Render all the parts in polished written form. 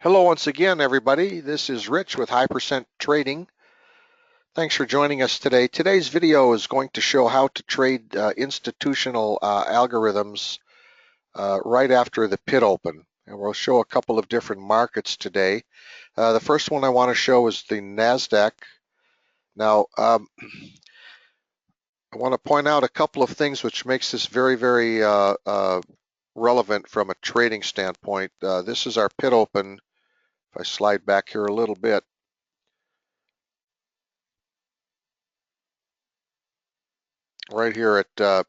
Hello once again, everybody. This is Rich with High Percent Trading. Thanks for joining us today. Today's video is going to show how to trade institutional algorithms right after the pit open. And we'll show a couple of different markets today. The first one I want to show is the Nasdaq. Now, I want to point out a couple of things which makes this very relevant from a trading standpoint. This is our pit open. If I slide back here a little bit, right here at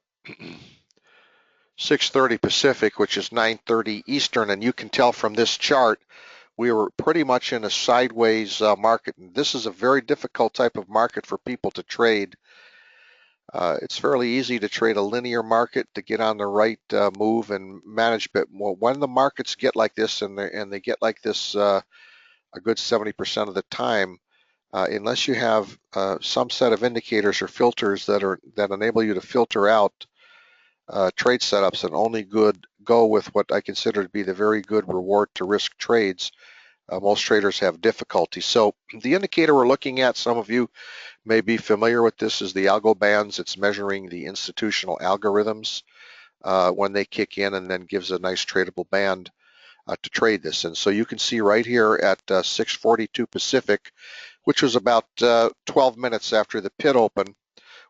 6:30 Pacific, which is 9:30 Eastern, and you can tell from this chart we were pretty much in a sideways market. And this is a very difficult type of market for people to trade. It's fairly easy to trade a linear market to get on the right move and manage, but when the markets get like this and they get like this a good 70% of the time, unless you have some set of indicators or filters that enable you to filter out trade setups and only go with what I consider to be the very good reward to risk trades, most traders have difficulty. So the indicator we're looking at, some of you may be familiar with this, is the algo bands. It's measuring the institutional algorithms when they kick in, and then gives a nice tradable band to trade this. And so you can see right here at 6:42 Pacific, which was about 12 minutes after the pit open,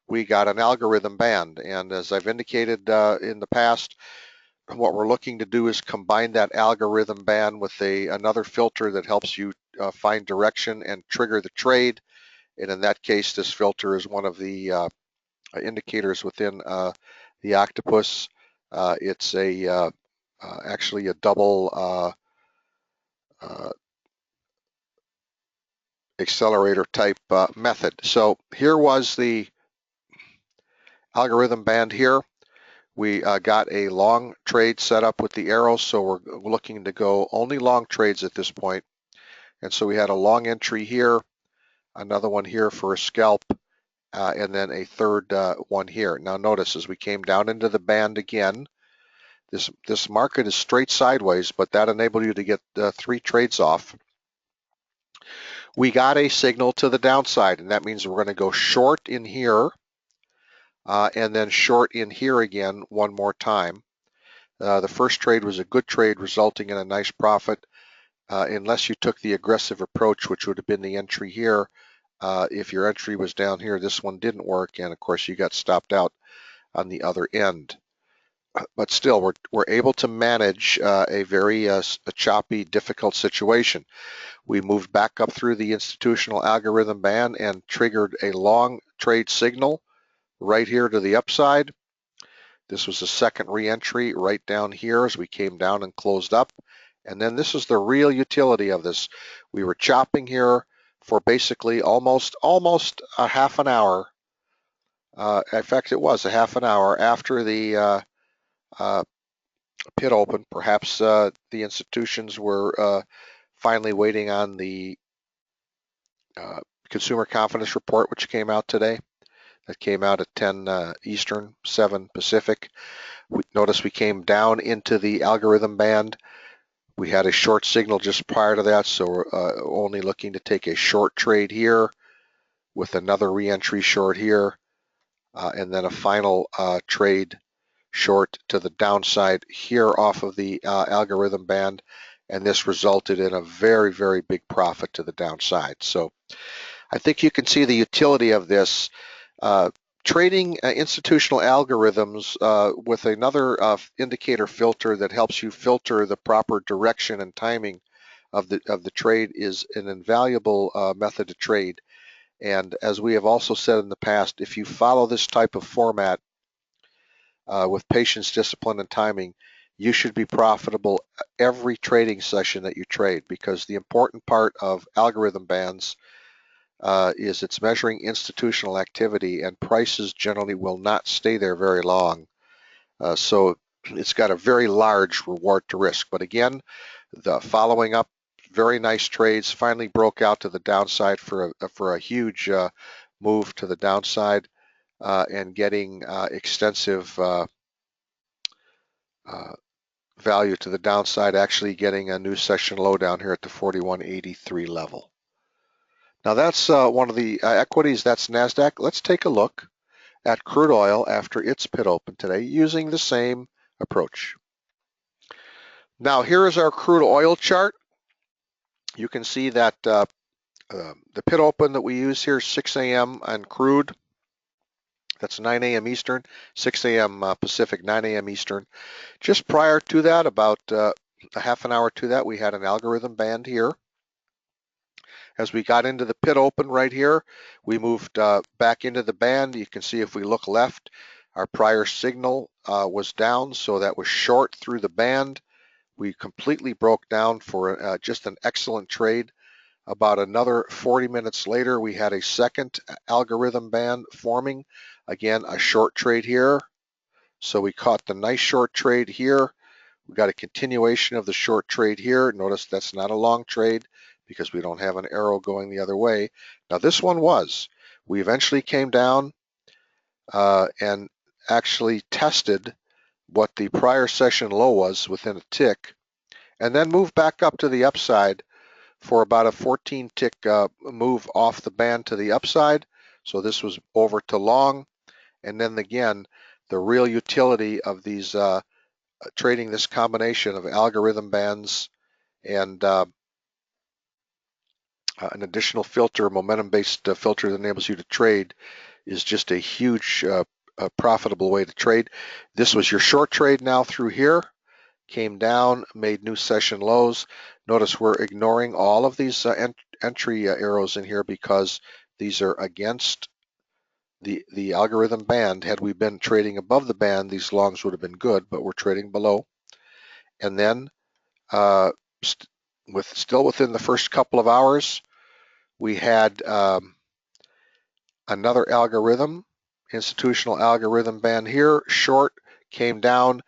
we got an algorithm band. And as I've indicated in the past, what we're looking to do is combine that algorithm band with another filter that helps you find direction and trigger the trade. And in that case, this filter is one of the indicators within the octopus. It's actually a double accelerator type method. So here was the algorithm band here. We got a long trade set up with the arrows, so we're looking to go only long trades at this point. And so we had a long entry here, another one here for a scalp, and then a third one here. Now notice as we came down into the band again, this market is straight sideways, but that enabled you to get 3 trades off. We got a signal to the downside, and that means we're going to go short in here and then short in here again one more time. The first trade was a good trade, resulting in a nice profit, unless you took the aggressive approach, which would have been the entry here. If your entry was down here, this one didn't work, and of course you got stopped out on the other end. But still, we're able to manage a very a choppy, difficult situation. We moved back up through the institutional algorithm band and triggered a long trade signal right here to the upside. This was the second re-entry right down here as we came down and closed up. And then this is the real utility of this. We were chopping here for basically almost a half an hour. In fact, it was a half an hour after the pit open. Perhaps the institutions were finally waiting on the consumer confidence report, which came out today. That came out at 10 Eastern, 7 Pacific. Notice we came down into the algorithm band. We had a short signal just prior to that, so we're only looking to take a short trade here with another re-entry short here, and then a final trade short to the downside here off of the algorithm band, and this resulted in a very big profit to the downside. So I think you can see the utility of this. Trading institutional algorithms with another indicator filter that helps you filter the proper direction and timing of the trade is an invaluable method to trade. And as we have also said in the past, if you follow this type of format with patience, discipline, and timing, you should be profitable every trading session that you trade, because the important part of algorithm bands is it's measuring institutional activity, and prices generally will not stay there very long. So it's got a very large reward to risk. But again, the following up very nice trades, finally broke out to the downside for a huge move to the downside, and getting extensive value to the downside, actually getting a new session low down here at the 41.83 level. Now that's one of the equities, that's Nasdaq. Let's take a look at crude oil after its pit open today using the same approach. Now here is our crude oil chart. You can see that the pit open that we use here, 6 a.m. on crude. That's 9 a.m. Eastern, 6 a.m. Pacific, 9 a.m. Eastern. Just prior to that, about a half an hour to that, we had an algorithm band here. As we got into the pit open right here, we moved back into the band. You can see if we look left, our prior signal was down, so that was short through the band. We completely broke down for just an excellent trade. About another 40 minutes later, we had a second algorithm band forming. Again, a short trade here. So we caught the nice short trade here. We got a continuation of the short trade here. Notice that's not a long trade because we don't have an arrow going the other way. Now this one was. We eventually came down and actually tested what the prior session low was within a tick, and then moved back up to the upside for about a 14 tick move off the band to the upside. So this was over to long. And then again, the real utility of these trading this combination of algorithm bands and an additional filter, momentum-based filter that enables you to trade, is just a huge profitable way to trade. This was your short trade now through here. Came down, made new session lows. Notice we're ignoring all of these entry arrows in here because these are against the algorithm band. Had we been trading above the band, these longs would have been good, but we're trading below. And then still within the first couple of hours, we had another algorithm, institutional algorithm band here, short, came down,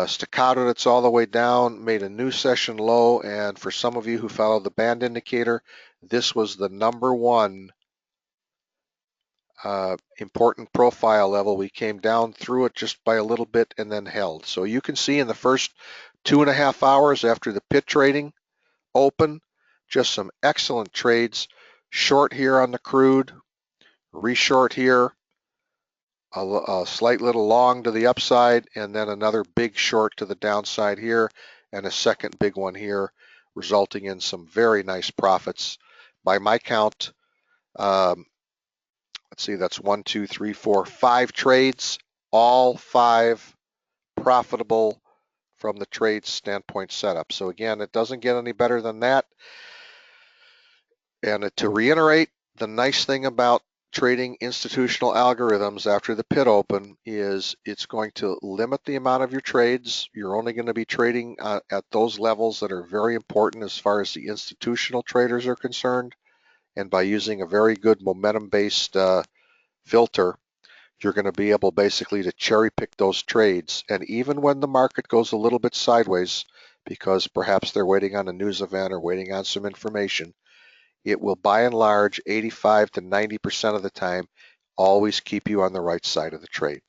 staccato it's all the way down, made a new session low, and for some of you who follow the band indicator, this was the #1 important profile level. We came down through it just by a little bit and then held. So you can see in the first 2.5 hours after the pit trading open, just some excellent trades. Short here on the crude, reshort here, a slight little long to the upside, and then another big short to the downside here, and a second big one here, resulting in some very nice profits. By my count, let's see, that's 1, 2, 3, 4, 5 trades, all 5 profitable from the trade standpoint setup. So again, it doesn't get any better than that. And to reiterate, the nice thing about trading institutional algorithms after the pit open is it's going to limit the amount of your trades. You're only going to be trading at those levels that are very important as far as the institutional traders are concerned. And by using a very good momentum-based filter, you're going to be able basically to cherry pick those trades. And even when the market goes a little bit sideways, because perhaps they're waiting on a news event or waiting on some information, it will by and large 85 to 90% of the time always keep you on the right side of the trade.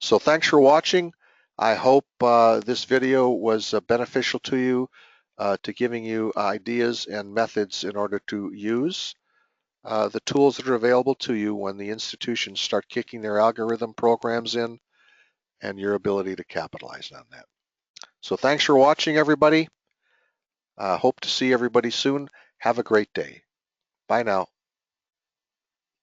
So thanks for watching. I hope this video was beneficial to you, to giving you ideas and methods in order to use the tools that are available to you when the institutions start kicking their algorithm programs in, and your ability to capitalize on that. So thanks for watching, everybody. Hope to see everybody soon. Have a great day. Bye now.